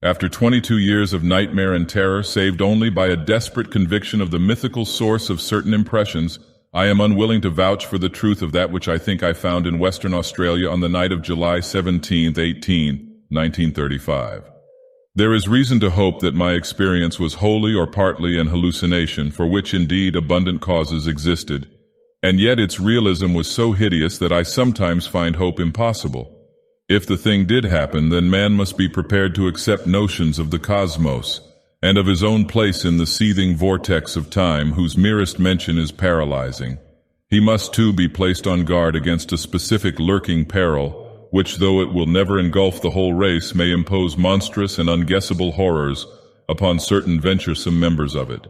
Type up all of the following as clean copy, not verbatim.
After 22 years of nightmare and terror, saved only by a desperate conviction of the mythical source of certain impressions, I am unwilling to vouch for the truth of that which I think I found in Western Australia on the night of July 17, 1935. There is reason to hope that my experience was wholly or partly an hallucination, for which indeed abundant causes existed, and yet its realism was so hideous that I sometimes find hope impossible. If the thing did happen, then man must be prepared to accept notions of the cosmos, and of his own place in the seething vortex of time whose merest mention is paralyzing. He must too be placed on guard against a specific lurking peril, which, though it will never engulf the whole race, may impose monstrous and unguessable horrors upon certain venturesome members of it.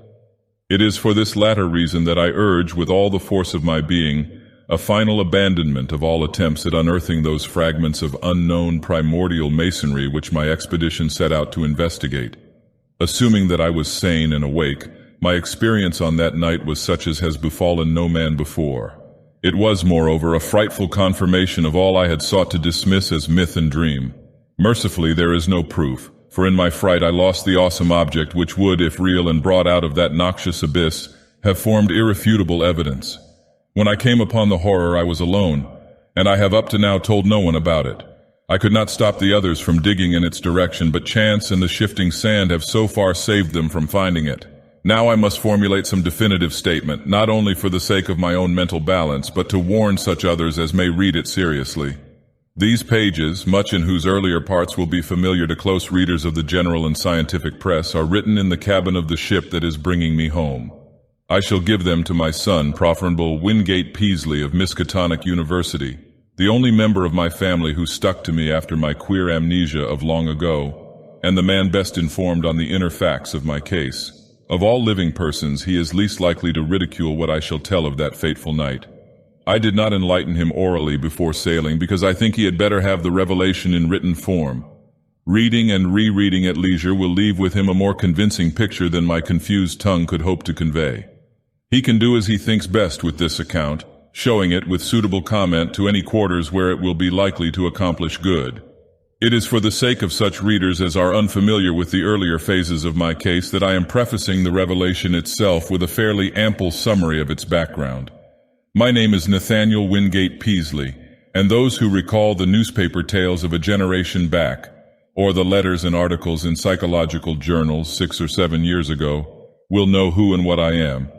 It is for this latter reason that I urge with all the force of my being a final abandonment of all attempts at unearthing those fragments of unknown primordial masonry which my expedition set out to investigate. Assuming that I was sane and awake, my experience on that night was such as has befallen no man before. It was, moreover, a frightful confirmation of all I had sought to dismiss as myth and dream. Mercifully, there is no proof, for in my fright I lost the awesome object which would, if real and brought out of that noxious abyss, have formed irrefutable evidence. When I came upon the horror, I was alone, and I have up to now told no one about it. I could not stop the others from digging in its direction, but chance and the shifting sand have so far saved them from finding it. Now I must formulate some definitive statement, not only for the sake of my own mental balance, but to warn such others as may read it seriously. These pages, much in whose earlier parts will be familiar to close readers of the general and scientific press, are written in the cabin of the ship that is bringing me home. I shall give them to my son, Profitable Wingate Peaslee of Miskatonic University, the only member of my family who stuck to me after my queer amnesia of long ago, and the man best informed on the inner facts of my case. Of all living persons, he is least likely to ridicule what I shall tell of that fateful night. I did not enlighten him orally before sailing, because I think he had better have the revelation in written form. Reading and rereading at leisure will leave with him a more convincing picture than my confused tongue could hope to convey. He can do as he thinks best with this account, showing it with suitable comment to any quarters where it will be likely to accomplish good. It is for the sake of such readers as are unfamiliar with the earlier phases of my case that I am prefacing the revelation itself with a fairly ample summary of its background. My name is Nathaniel Wingate Peaslee, and those who recall the newspaper tales of a generation back, or the letters and articles in psychological journals 6 or 7 years ago, will know who and what I am.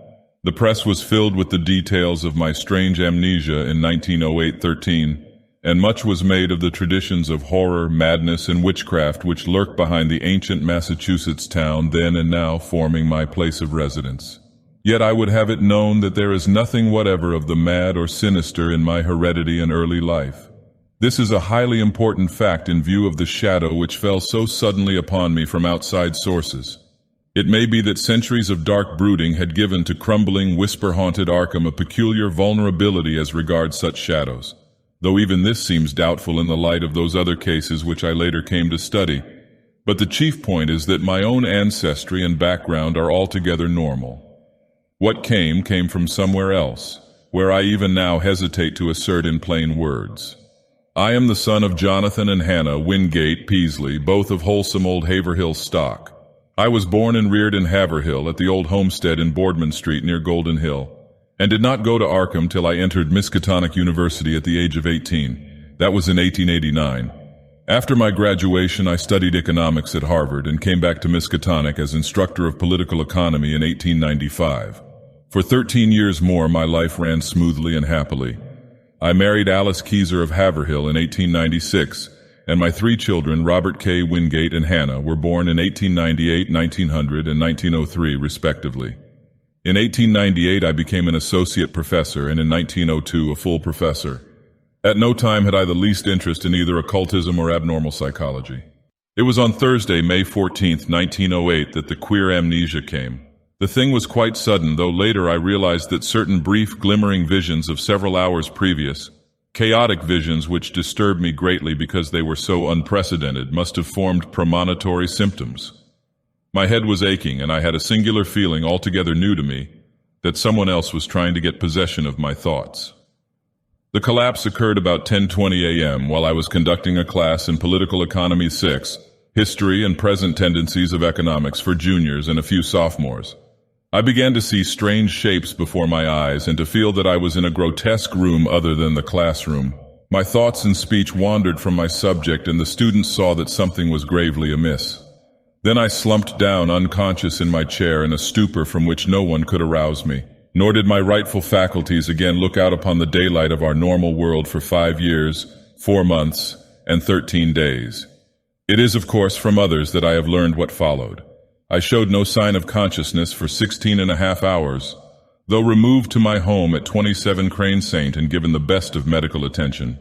The press was filled with the details of my strange amnesia in 1908-13, and much was made of the traditions of horror, madness, and witchcraft which lurk behind the ancient Massachusetts town then and now forming my place of residence. Yet I would have it known that there is nothing whatever of the mad or sinister in my heredity and early life. This is a highly important fact in view of the shadow which fell so suddenly upon me from outside sources. It may be that centuries of dark brooding had given to crumbling, whisper-haunted Arkham a peculiar vulnerability as regards such shadows, though even this seems doubtful in the light of those other cases which I later came to study. But the chief point is that my own ancestry and background are altogether normal. What came from somewhere else, where I even now hesitate to assert in plain words. I am the son of Jonathan and Hannah Wingate Peaslee, both of wholesome old Haverhill stock. I was born and reared in Haverhill at the old homestead in Boardman Street near Golden Hill, and did not go to Arkham till I entered Miskatonic University at the age of 18. That was in 1889. After my graduation, I studied economics at Harvard and came back to Miskatonic as instructor of political economy in 1895. For 13 years more, my life ran smoothly and happily. I married Alice Keyser of Haverhill in 1896, and my 3 children, Robert K. Wingate and Hannah, were born in 1898, 1900, and 1903, respectively. In 1898, I became an associate professor, and in 1902, a full professor. At no time had I the least interest in either occultism or abnormal psychology. It was on Thursday, May 14, 1908, that the queer amnesia came. The thing was quite sudden, though later I realized that certain brief, glimmering visions of several hours previous, chaotic visions which disturbed me greatly because they were so unprecedented, must have formed premonitory symptoms. My head was aching, and I had a singular feeling altogether new to me, that someone else was trying to get possession of my thoughts. The collapse occurred about 10:20 a.m. while I was conducting a class in Political Economy 6, history and present tendencies of economics for juniors and a few sophomores. I began to see strange shapes before my eyes and to feel that I was in a grotesque room other than the classroom. My thoughts and speech wandered from my subject, and the students saw that something was gravely amiss. Then I slumped down unconscious in my chair in a stupor from which no one could arouse me, nor did my rightful faculties again look out upon the daylight of our normal world for 5 years, 4 months, and 13 days. It is, of course, from others that I have learned what followed. I showed no sign of consciousness for 16.5 hours, though removed to my home at 27 Crane Saint and given the best of medical attention.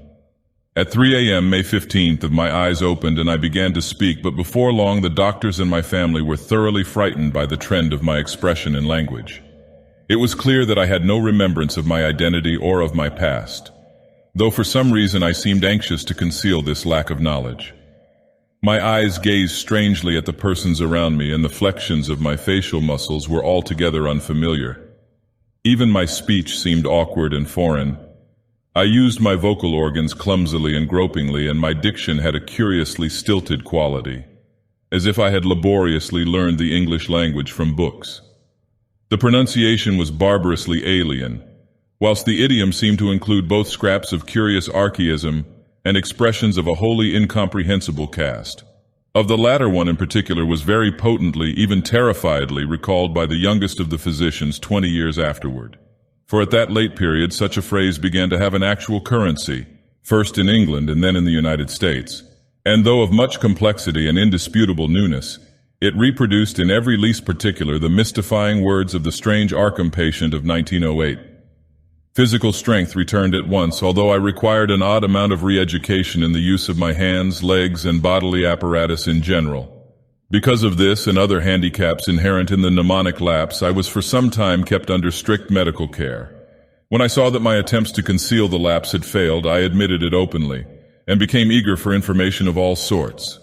At 3 a.m. May 15th, my eyes opened and I began to speak, but before long the doctors and my family were thoroughly frightened by the trend of my expression and language. It was clear that I had no remembrance of my identity or of my past, though for some reason I seemed anxious to conceal this lack of knowledge. My eyes gazed strangely at the persons around me, and the flexions of my facial muscles were altogether unfamiliar. Even my speech seemed awkward and foreign. I used my vocal organs clumsily and gropingly, and my diction had a curiously stilted quality, as if I had laboriously learned the English language from books. The pronunciation was barbarously alien, whilst the idiom seemed to include both scraps of curious archaism and expressions of a wholly incomprehensible cast. Of the latter one in particular was very potently, even terrifiedly, recalled by the youngest of the physicians 20 years afterward. For at that late period such a phrase began to have an actual currency, first in England and then in the United States, and though of much complexity and indisputable newness, it reproduced in every least particular the mystifying words of the strange Arkham patient of 1908. Physical strength returned at once, although I required an odd amount of re-education in the use of my hands, legs, and bodily apparatus in general. Because of this and other handicaps inherent in the mnemonic lapse, I was for some time kept under strict medical care. When I saw that my attempts to conceal the lapse had failed, I admitted it openly, and became eager for information of all sorts.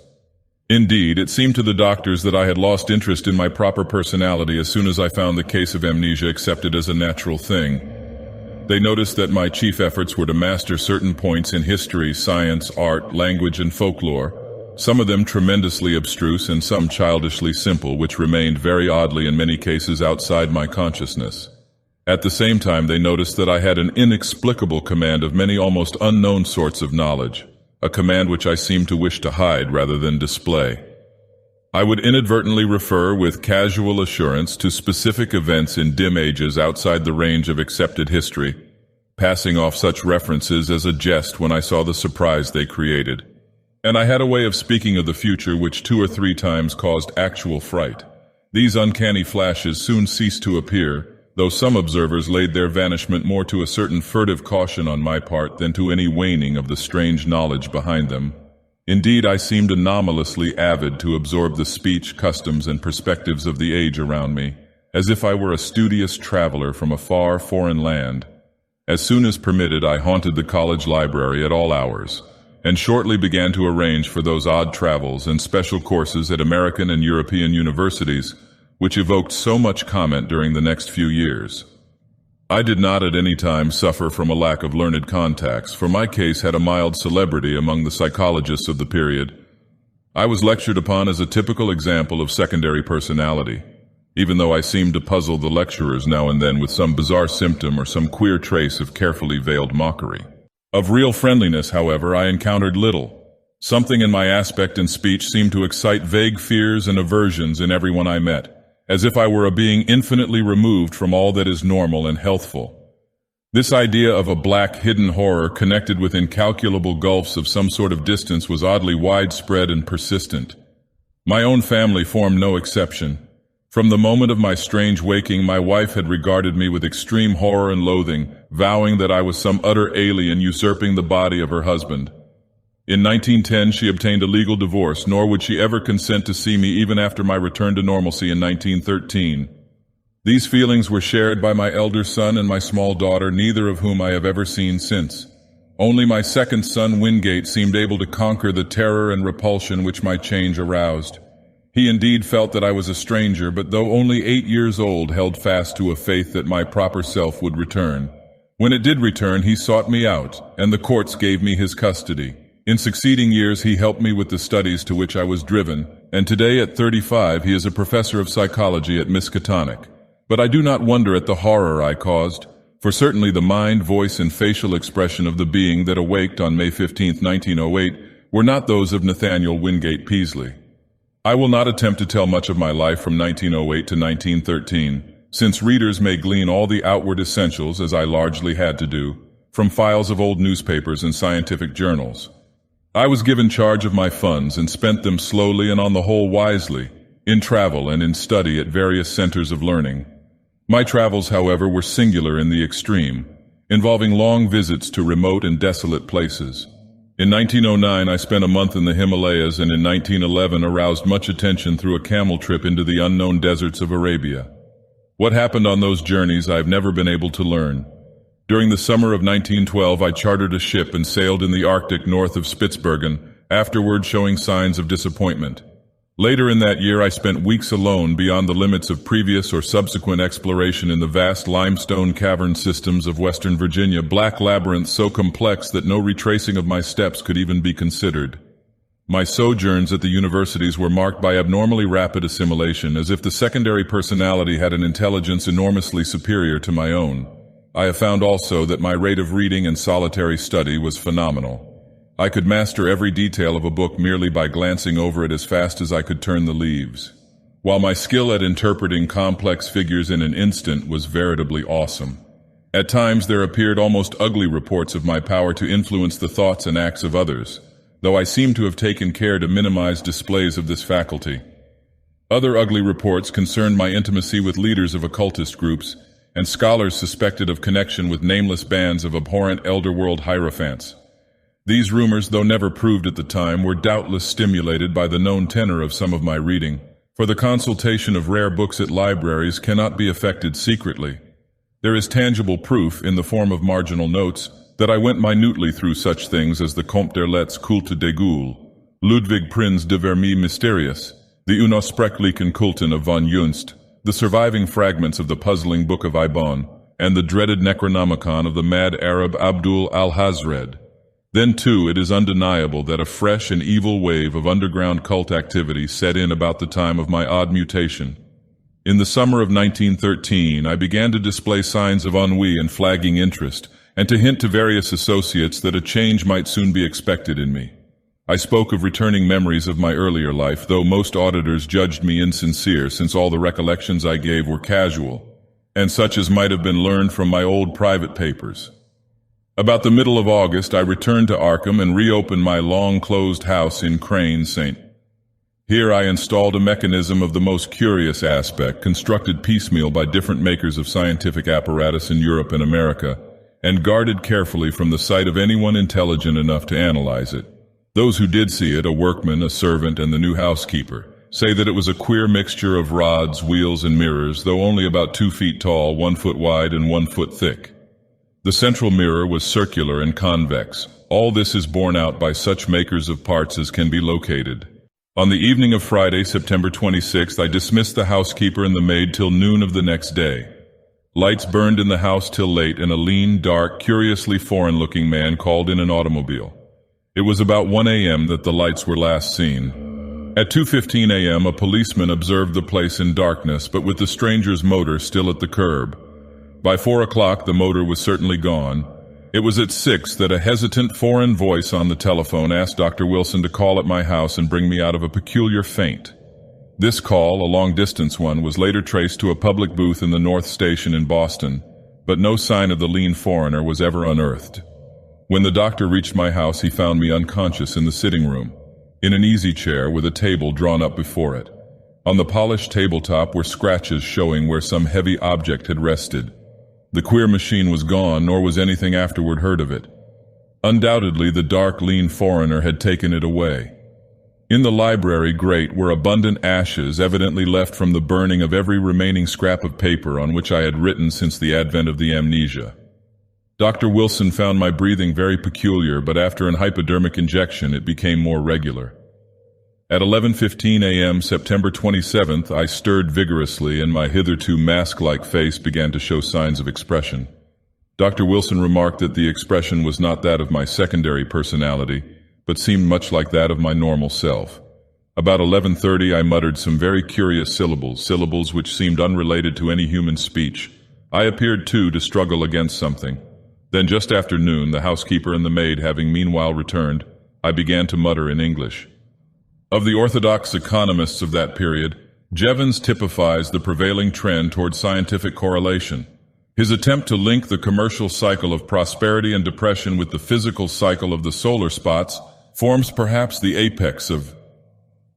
Indeed, it seemed to the doctors that I had lost interest in my proper personality as soon as I found the case of amnesia accepted as a natural thing. They noticed that my chief efforts were to master certain points in history, science, art, language, and folklore, some of them tremendously abstruse and some childishly simple, which remained very oddly in many cases outside my consciousness. At the same time, they noticed that I had an inexplicable command of many almost unknown sorts of knowledge, a command which I seemed to wish to hide rather than display. I would inadvertently refer with casual assurance to specific events in dim ages outside the range of accepted history, passing off such references as a jest when I saw the surprise they created. And I had a way of speaking of the future which 2 or 3 times caused actual fright. These uncanny flashes soon ceased to appear, though some observers laid their vanishment more to a certain furtive caution on my part than to any waning of the strange knowledge behind them. Indeed, I seemed anomalously avid to absorb the speech, customs, and perspectives of the age around me, as if I were a studious traveler from a far foreign land. As soon as permitted, I haunted the college library at all hours, and shortly began to arrange for those odd travels and special courses at American and European universities, which evoked so much comment during the next few years. I did not at any time suffer from a lack of learned contacts, for my case had a mild celebrity among the psychologists of the period. I was lectured upon as a typical example of secondary personality, even though I seemed to puzzle the lecturers now and then with some bizarre symptom or some queer trace of carefully veiled mockery. Of real friendliness, however, I encountered little. Something in my aspect and speech seemed to excite vague fears and aversions in everyone I met, as if I were a being infinitely removed from all that is normal and healthful. This idea of a black hidden horror connected with incalculable gulfs of some sort of distance was oddly widespread and persistent. My own family formed no exception. From the moment of my strange waking, my wife had regarded me with extreme horror and loathing, vowing that I was some utter alien usurping the body of her husband. In 1910, she obtained a legal divorce, nor would she ever consent to see me even after my return to normalcy in 1913. These feelings were shared by my elder son and my small daughter, neither of whom I have ever seen since. Only my second son, Wingate, seemed able to conquer the terror and repulsion which my change aroused. He indeed felt that I was a stranger, but though only 8 years old, held fast to a faith that my proper self would return. When it did return, he sought me out, and the courts gave me his custody. In succeeding years, he helped me with the studies to which I was driven, and today at 35 he is a professor of psychology at Miskatonic. But I do not wonder at the horror I caused, for certainly the mind, voice, and facial expression of the being that awaked on May 15, 1908, were not those of Nathaniel Wingate Peaslee. I will not attempt to tell much of my life from 1908 to 1913, since readers may glean all the outward essentials, as I largely had to do, from files of old newspapers and scientific journals. I was given charge of my funds and spent them slowly and on the whole wisely, in travel and in study at various centers of learning. My travels, however, were singular in the extreme, involving long visits to remote and desolate places. In 1909, I spent a month in the Himalayas, and in 1911 aroused much attention through a camel trip into the unknown deserts of Arabia. What happened on those journeys I have never been able to learn. During the summer of 1912, I chartered a ship and sailed in the Arctic north of Spitsbergen, afterward showing signs of disappointment. Later in that year, I spent weeks alone beyond the limits of previous or subsequent exploration in the vast limestone cavern systems of Western Virginia, black labyrinths so complex that no retracing of my steps could even be considered. My sojourns at the universities were marked by abnormally rapid assimilation, as if the secondary personality had an intelligence enormously superior to my own. I have found also that my rate of reading and solitary study was phenomenal. I could master every detail of a book merely by glancing over it as fast as I could turn the leaves, while my skill at interpreting complex figures in an instant was veritably awesome. At times there appeared almost ugly reports of my power to influence the thoughts and acts of others, though I seem to have taken care to minimize displays of this faculty. Other ugly reports concerned my intimacy with leaders of occultist groups and scholars suspected of connection with nameless bands of abhorrent elder-world hierophants. These rumors, though never proved at the time, were doubtless stimulated by the known tenor of some of my reading, for the consultation of rare books at libraries cannot be effected secretly. There is tangible proof, in the form of marginal notes, that I went minutely through such things as the Comte d'Erlet's Culte des Ghouls, Ludwig Prinz de Vermis Mysterious, the Unosprechlichen Kulten of von Junst, the surviving fragments of the puzzling Book of Ibon, and the dreaded Necronomicon of the mad Arab Abdul al-Hazred. Then, too, it is undeniable that a fresh and evil wave of underground cult activity set in about the time of my odd mutation. In the summer of 1913, I began to display signs of ennui and flagging interest, and to hint to various associates that a change might soon be expected in me. I spoke of returning memories of my earlier life, though most auditors judged me insincere, since all the recollections I gave were casual, and such as might have been learned from my old private papers. About the middle of August, I returned to Arkham and reopened my long-closed house in Crane St. Here I installed a mechanism of the most curious aspect, constructed piecemeal by different makers of scientific apparatus in Europe and America, and guarded carefully from the sight of anyone intelligent enough to analyze it. Those who did see it, a workman, a servant, and the new housekeeper, say that it was a queer mixture of rods, wheels, and mirrors, though only about 2 feet tall, 1 foot wide, and 1 foot thick. The central mirror was circular and convex. All this is borne out by such makers of parts as can be located. On the evening of Friday, September 26th, I dismissed the housekeeper and the maid till noon of the next day. Lights burned in the house till late, and a lean, dark, curiously foreign-looking man called in an automobile. It was about 1 a.m. that the lights were last seen. At 2:15 a.m., a policeman observed the place in darkness, but with the stranger's motor still at the curb. By 4 o'clock, the motor was certainly gone. It was at 6 that a hesitant foreign voice on the telephone asked Dr. Wilson to call at my house and bring me out of a peculiar faint. This call, a long-distance one, was later traced to a public booth in the North Station in Boston, but no sign of the lean foreigner was ever unearthed. When the doctor reached my house, he found me unconscious in the sitting room, in an easy chair with a table drawn up before it. On the polished tabletop were scratches showing where some heavy object had rested. The queer machine was gone, nor was anything afterward heard of it. Undoubtedly, the dark, lean foreigner had taken it away. In the library grate were abundant ashes, evidently left from the burning of every remaining scrap of paper on which I had written since the advent of the amnesia. Dr. Wilson found my breathing very peculiar, but after an hypodermic injection it became more regular. At 11:15 a.m., September 27th, I stirred vigorously, and my hitherto mask-like face began to show signs of expression. Dr. Wilson remarked that the expression was not that of my secondary personality, but seemed much like that of my normal self. About 11:30 I muttered some very curious syllables which seemed unrelated to any human speech. I appeared too to struggle against something. Then just after noon, the housekeeper and the maid having meanwhile returned, I began to mutter in English. Of the orthodox economists of that period, Jevons typifies the prevailing trend toward scientific correlation. His attempt to link the commercial cycle of prosperity and depression with the physical cycle of the solar spots forms perhaps the apex of...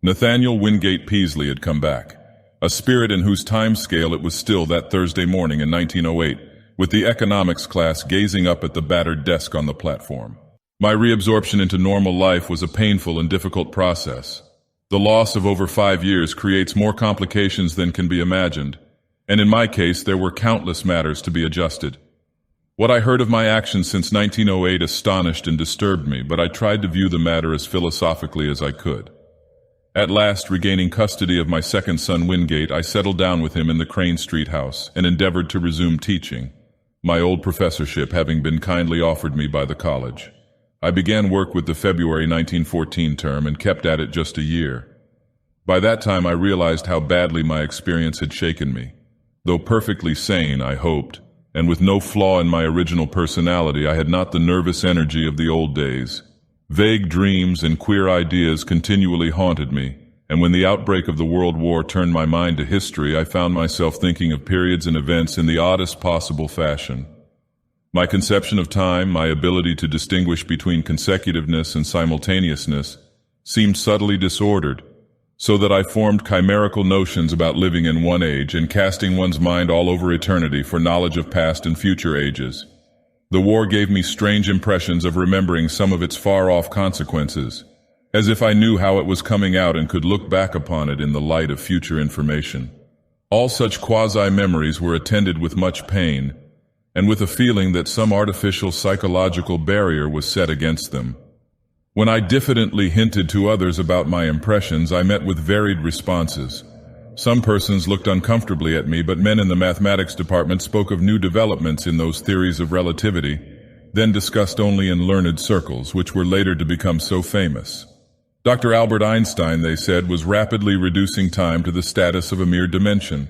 Nathaniel Wingate Peaslee had come back, a spirit in whose time scale it was still that Thursday morning in 1908, with the economics class gazing up at the battered desk on the platform. My reabsorption into normal life was a painful and difficult process. The loss of over 5 years creates more complications than can be imagined, and in my case there were countless matters to be adjusted. What I heard of my actions since 1908 astonished and disturbed me, but I tried to view the matter as philosophically as I could. At last, regaining custody of my second son Wingate, I settled down with him in the Crane Street house and endeavored to resume teaching, my old professorship having been kindly offered me by the college. I began work with the February 1914 term and kept at it just a year. By that time I realized how badly my experience had shaken me. Though perfectly sane, I hoped, and with no flaw in my original personality, I had not the nervous energy of the old days. Vague dreams and queer ideas continually haunted me, and when the outbreak of the World War turned my mind to history, I found myself thinking of periods and events in the oddest possible fashion. My conception of time, my ability to distinguish between consecutiveness and simultaneousness, seemed subtly disordered, so that I formed chimerical notions about living in one age and casting one's mind all over eternity for knowledge of past and future ages. The war gave me strange impressions of remembering some of its far-off consequences, as if I knew how it was coming out and could look back upon it in the light of future information. All such quasi-memories were attended with much pain, and with a feeling that some artificial psychological barrier was set against them. When I diffidently hinted to others about my impressions, I met with varied responses. Some persons looked uncomfortably at me, but men in the mathematics department spoke of new developments in those theories of relativity, then discussed only in learned circles, which were later to become so famous. Dr. Albert Einstein, they said, was rapidly reducing time to the status of a mere dimension.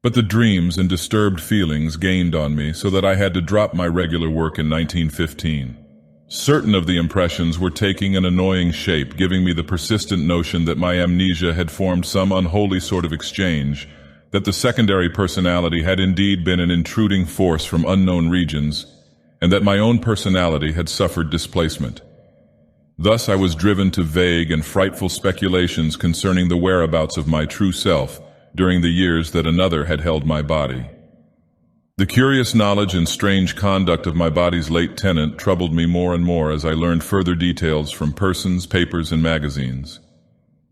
But the dreams and disturbed feelings gained on me so that I had to drop my regular work in 1915. Certain of the impressions were taking an annoying shape, giving me the persistent notion that my amnesia had formed some unholy sort of exchange, that the secondary personality had indeed been an intruding force from unknown regions, and that my own personality had suffered displacement. Thus I was driven to vague and frightful speculations concerning the whereabouts of my true self during the years that another had held my body. The curious knowledge and strange conduct of my body's late tenant troubled me more and more as I learned further details from persons, papers, and magazines.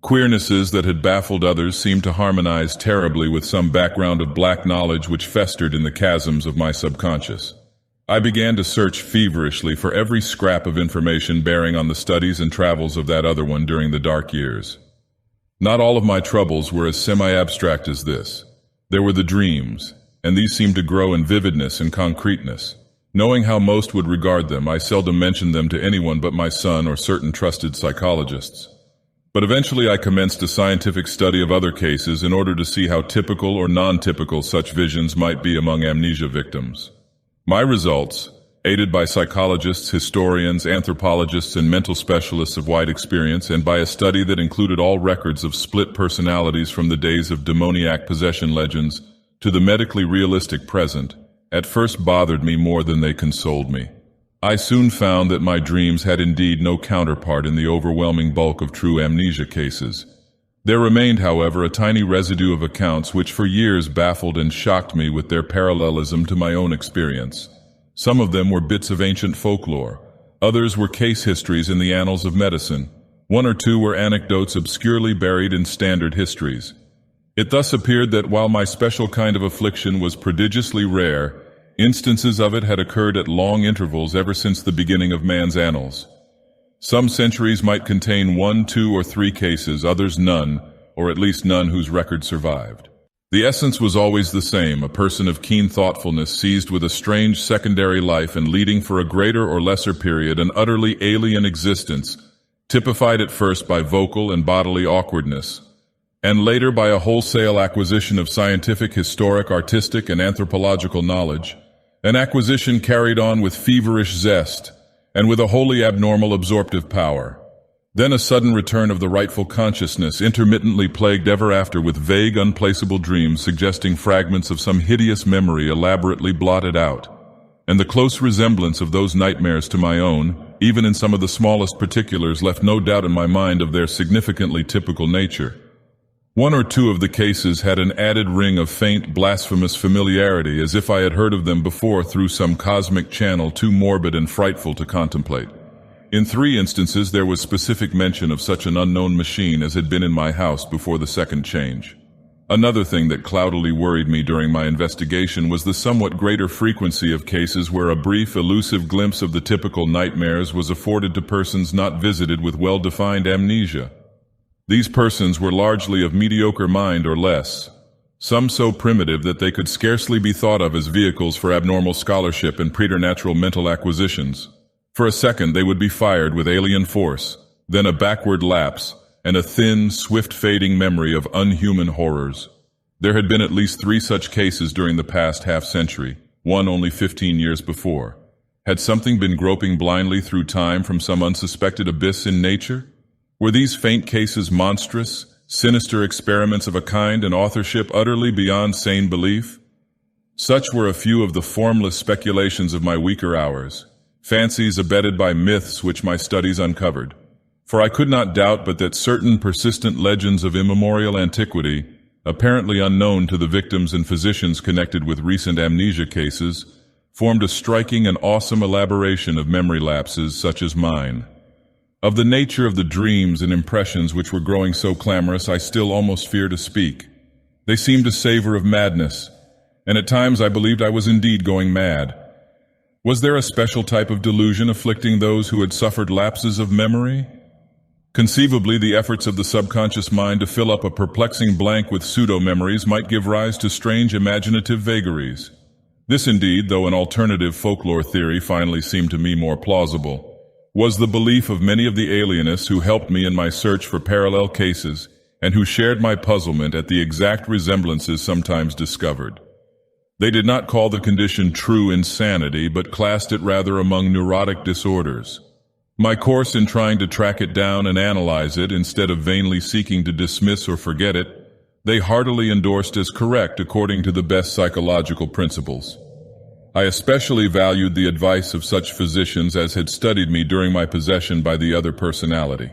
Queernesses that had baffled others seemed to harmonize terribly with some background of black knowledge which festered in the chasms of my subconscious. I began to search feverishly for every scrap of information bearing on the studies and travels of that other one during the dark years. Not all of my troubles were as semi-abstract as this. There were the dreams, and these seemed to grow in vividness and concreteness. Knowing how most would regard them, I seldom mentioned them to anyone but my son or certain trusted psychologists. But eventually I commenced a scientific study of other cases in order to see how typical or non-typical such visions might be among amnesia victims. My results, aided by psychologists, historians, anthropologists, and mental specialists of wide experience, and by a study that included all records of split personalities from the days of demoniac possession legends to the medically realistic present, at first bothered me more than they consoled me. I soon found that my dreams had indeed no counterpart in the overwhelming bulk of true amnesia cases. There remained, however, a tiny residue of accounts which for years baffled and shocked me with their parallelism to my own experience. Some of them were bits of ancient folklore. Others were case histories in the annals of medicine. One or two were anecdotes obscurely buried in standard histories. It thus appeared that while my special kind of affliction was prodigiously rare, instances of it had occurred at long intervals ever since the beginning of man's annals. Some centuries might contain 1, 2, or 3 cases, others none, or at least none whose record survived. The essence was always the same, a person of keen thoughtfulness seized with a strange secondary life and leading for a greater or lesser period an utterly alien existence typified at first by vocal and bodily awkwardness, and later by a wholesale acquisition of scientific, historic, artistic, and anthropological knowledge, an acquisition carried on with feverish zest and with a wholly abnormal absorptive power. Then a sudden return of the rightful consciousness, intermittently plagued ever after with vague, unplaceable dreams suggesting fragments of some hideous memory elaborately blotted out, and the close resemblance of those nightmares to my own, even in some of the smallest particulars, left no doubt in my mind of their significantly typical nature. One or two of the cases had an added ring of faint, blasphemous familiarity, as if I had heard of them before through some cosmic channel too morbid and frightful to contemplate. In 3 instances there was specific mention of such an unknown machine as had been in my house before the second change. Another thing that cloudily worried me during my investigation was the somewhat greater frequency of cases where a brief, elusive glimpse of the typical nightmares was afforded to persons not visited with well-defined amnesia. These persons were largely of mediocre mind or less, some so primitive that they could scarcely be thought of as vehicles for abnormal scholarship and preternatural mental acquisitions. For a second they would be fired with alien force, then a backward lapse, and a thin, swift-fading memory of unhuman horrors. There had been at least 3 such cases during the past half-century, one only 15 years before. Had something been groping blindly through time from some unsuspected abyss in nature? Were these faint cases monstrous, sinister experiments of a kind and authorship utterly beyond sane belief? Such were a few of the formless speculations of my weaker hours, fancies abetted by myths which my studies uncovered. For I could not doubt but that certain persistent legends of immemorial antiquity, apparently unknown to the victims and physicians connected with recent amnesia cases, formed a striking and awesome elaboration of memory lapses such as mine. Of the nature of the dreams and impressions which were growing so clamorous, I still almost fear to speak. They seemed to savor of madness, and at times I believed I was indeed going mad. Was there a special type of delusion afflicting those who had suffered lapses of memory? Conceivably, the efforts of the subconscious mind to fill up a perplexing blank with pseudo-memories might give rise to strange imaginative vagaries. This indeed, though an alternative folklore theory finally seemed to me more plausible, was the belief of many of the alienists who helped me in my search for parallel cases and who shared my puzzlement at the exact resemblances sometimes discovered. They did not call the condition true insanity, but classed it rather among neurotic disorders. My course in trying to track it down and analyze it, instead of vainly seeking to dismiss or forget it, they heartily endorsed as correct according to the best psychological principles. I especially valued the advice of such physicians as had studied me during my possession by the other personality.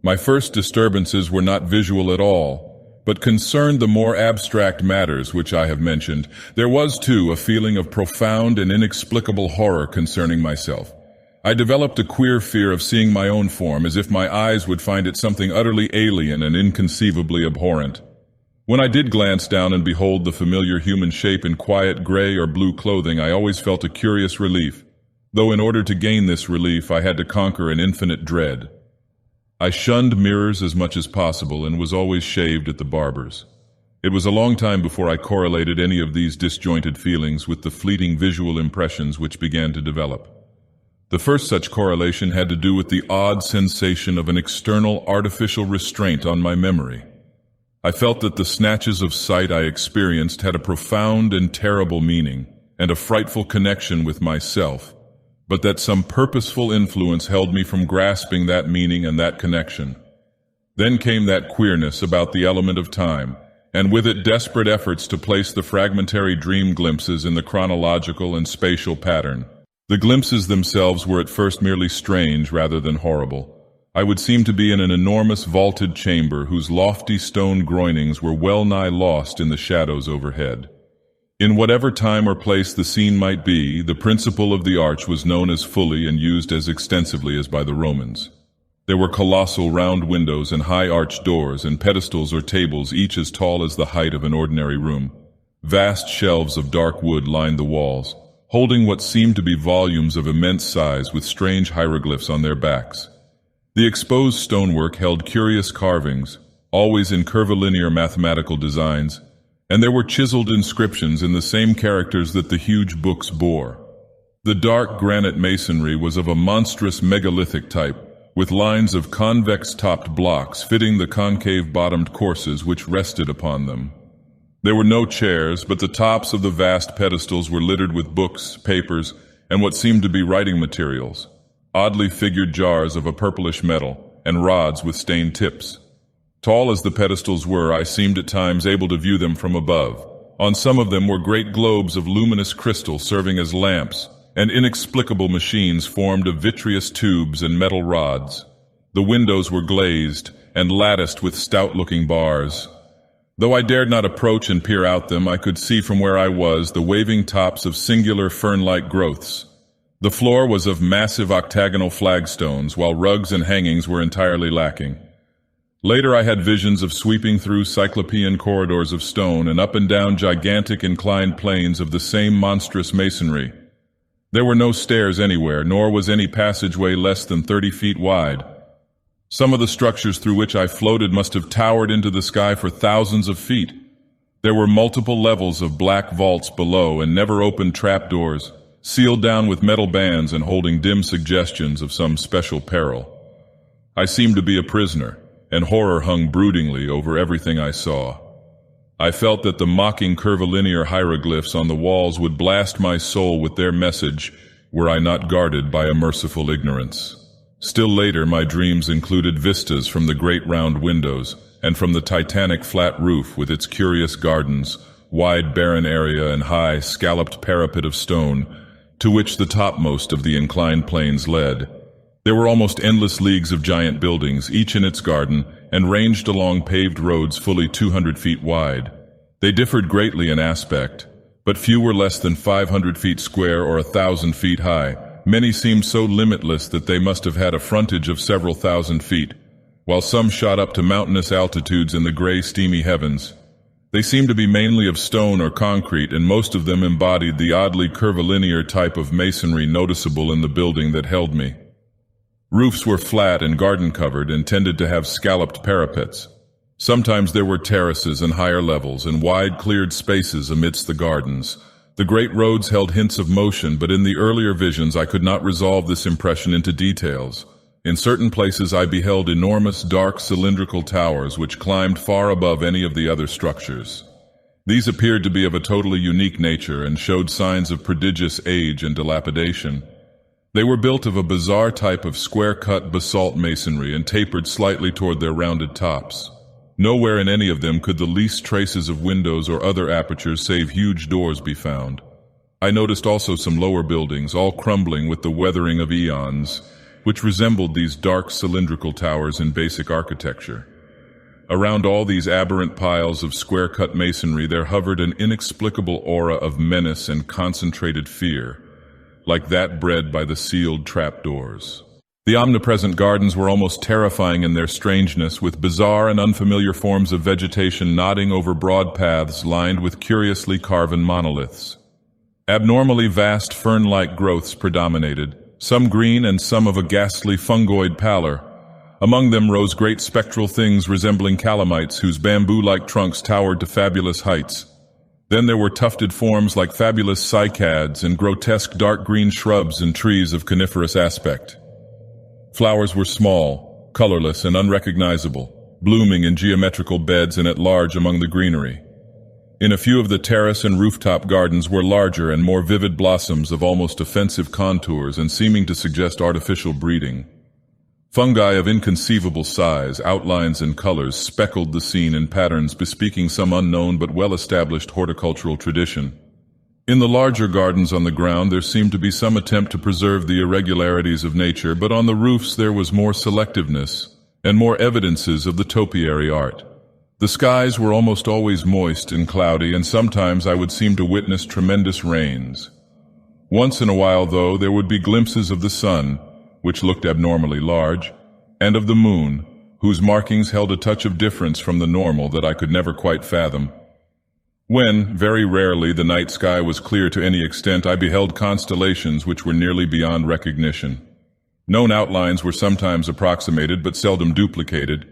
My first disturbances were not visual at all, but concerned the more abstract matters which I have mentioned. There was, too, a feeling of profound and inexplicable horror concerning myself. I developed a queer fear of seeing my own form, as if my eyes would find it something utterly alien and inconceivably abhorrent. When I did glance down and behold the familiar human shape in quiet gray or blue clothing, I always felt a curious relief, though in order to gain this relief I had to conquer an infinite dread. I shunned mirrors as much as possible and was always shaved at the barber's. It was a long time before I correlated any of these disjointed feelings with the fleeting visual impressions which began to develop. The first such correlation had to do with the odd sensation of an external artificial restraint on my memory. I felt that the snatches of sight I experienced had a profound and terrible meaning, and a frightful connection with myself, but that some purposeful influence held me from grasping that meaning and that connection. Then came that queerness about the element of time, and with it desperate efforts to place the fragmentary dream glimpses in the chronological and spatial pattern. The glimpses themselves were at first merely strange rather than horrible. I would seem to be in an enormous vaulted chamber whose lofty stone groinings were well nigh lost in the shadows overhead. In whatever time or place the scene might be, the principle of the arch was known as fully and used as extensively as by the Romans. There were colossal round windows and high arched doors and pedestals or tables each as tall as the height of an ordinary room. Vast shelves of dark wood lined the walls, holding what seemed to be volumes of immense size with strange hieroglyphs on their backs. The exposed stonework held curious carvings, always in curvilinear mathematical designs, and there were chiseled inscriptions in the same characters that the huge books bore. The dark granite masonry was of a monstrous megalithic type, with lines of convex-topped blocks fitting the concave-bottomed courses which rested upon them. There were no chairs, but the tops of the vast pedestals were littered with books, papers, and what seemed to be writing materials, oddly figured jars of a purplish metal, and rods with stained tips. Tall as the pedestals were, I seemed at times able to view them from above. On some of them were great globes of luminous crystal serving as lamps, and inexplicable machines formed of vitreous tubes and metal rods. The windows were glazed and latticed with stout-looking bars. Though I dared not approach and peer out them, I could see from where I was the waving tops of singular fern-like growths. The floor was of massive octagonal flagstones, while rugs and hangings were entirely lacking. Later I had visions of sweeping through cyclopean corridors of stone and up and down gigantic inclined planes of the same monstrous masonry. There were no stairs anywhere, nor was any passageway less than 30 feet wide. Some of the structures through which I floated must have towered into the sky for thousands of feet. There were multiple levels of black vaults below and never-opened trapdoors, sealed down with metal bands and holding dim suggestions of some special peril. I seemed to be a prisoner, and horror hung broodingly over everything I saw. I felt that the mocking curvilinear hieroglyphs on the walls would blast my soul with their message were I not guarded by a merciful ignorance. Still later, my dreams included vistas from the great round windows and from the titanic flat roof with its curious gardens, wide barren area and high scalloped parapet of stone, to which the topmost of the inclined planes led. There were almost endless leagues of giant buildings, each in its garden, and ranged along paved roads fully 200 feet wide. They differed greatly in aspect, but few were less than 500 feet square or 1,000 feet high. Many seemed so limitless that they must have had a frontage of several thousand feet, while some shot up to mountainous altitudes in the gray, steamy heavens. They seemed to be mainly of stone or concrete, and most of them embodied the oddly curvilinear type of masonry noticeable in the building that held me. Roofs were flat and garden-covered and tended to have scalloped parapets. Sometimes there were terraces and higher levels and wide cleared spaces amidst the gardens. The great roads held hints of motion, but in the earlier visions I could not resolve this impression into details. In certain places I beheld enormous dark cylindrical towers which climbed far above any of the other structures. These appeared to be of a totally unique nature and showed signs of prodigious age and dilapidation. They were built of a bizarre type of square-cut basalt masonry and tapered slightly toward their rounded tops. Nowhere in any of them could the least traces of windows or other apertures save huge doors be found. I noticed also some lower buildings, all crumbling with the weathering of eons, which resembled these dark cylindrical towers in basic architecture. Around all these aberrant piles of square-cut masonry there hovered an inexplicable aura of menace and concentrated fear, like that bred by the sealed trapdoors. The omnipresent gardens were almost terrifying in their strangeness, with bizarre and unfamiliar forms of vegetation nodding over broad paths lined with curiously carven monoliths. Abnormally vast fern-like growths predominated, some green and some of a ghastly fungoid pallor. Among them rose great spectral things resembling calamites whose bamboo-like trunks towered to fabulous heights. Then there were tufted forms like fabulous cycads and grotesque dark green shrubs and trees of coniferous aspect. Flowers were small, colorless, and unrecognizable, blooming in geometrical beds and at large among the greenery. In a few of the terrace and rooftop gardens were larger and more vivid blossoms of almost offensive contours and seeming to suggest artificial breeding. Fungi of inconceivable size, outlines, and colors speckled the scene in patterns bespeaking some unknown but well-established horticultural tradition. In the larger gardens on the ground there seemed to be some attempt to preserve the irregularities of nature, but on the roofs there was more selectiveness and more evidences of the topiary art. The skies were almost always moist and cloudy, and sometimes I would seem to witness tremendous rains. Once in a while, though, there would be glimpses of the sun, which looked abnormally large, and of the moon, whose markings held a touch of difference from the normal that I could never quite fathom. When, very rarely, the night sky was clear to any extent, I beheld constellations which were nearly beyond recognition. Known outlines were sometimes approximated but seldom duplicated,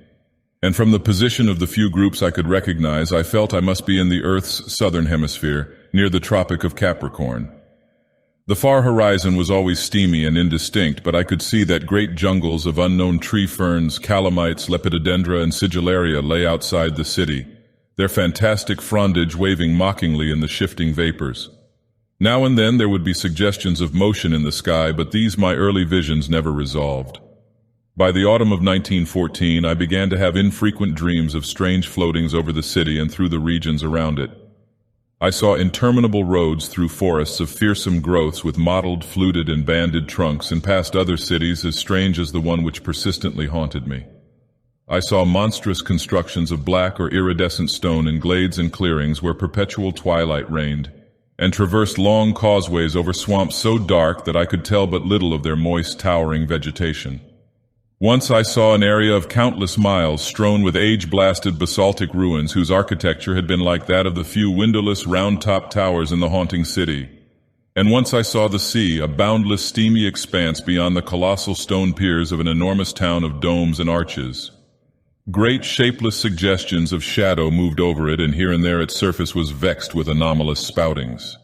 and from the position of the few groups I could recognize, I felt I must be in the Earth's southern hemisphere, near the Tropic of Capricorn. The far horizon was always steamy and indistinct, but I could see that great jungles of unknown tree ferns, calamites, lepidodendra, and sigillaria lay outside the city, their fantastic frondage waving mockingly in the shifting vapors. Now and then there would be suggestions of motion in the sky, but these my early visions never resolved. By the autumn of 1914, I began to have infrequent dreams of strange floatings over the city and through the regions around it. I saw interminable roads through forests of fearsome growths with mottled, fluted, and banded trunks, and past other cities as strange as the one which persistently haunted me. I saw monstrous constructions of black or iridescent stone in glades and clearings where perpetual twilight reigned, and traversed long causeways over swamps so dark that I could tell but little of their moist, towering vegetation. Once I saw an area of countless miles strewn with age-blasted basaltic ruins whose architecture had been like that of the few windowless, round-topped towers in the haunting city. And once I saw the sea, a boundless, steamy expanse beyond the colossal stone piers of an enormous town of domes and arches. Great, shapeless suggestions of shadow moved over it, and here and there its surface was vexed with anomalous spoutings.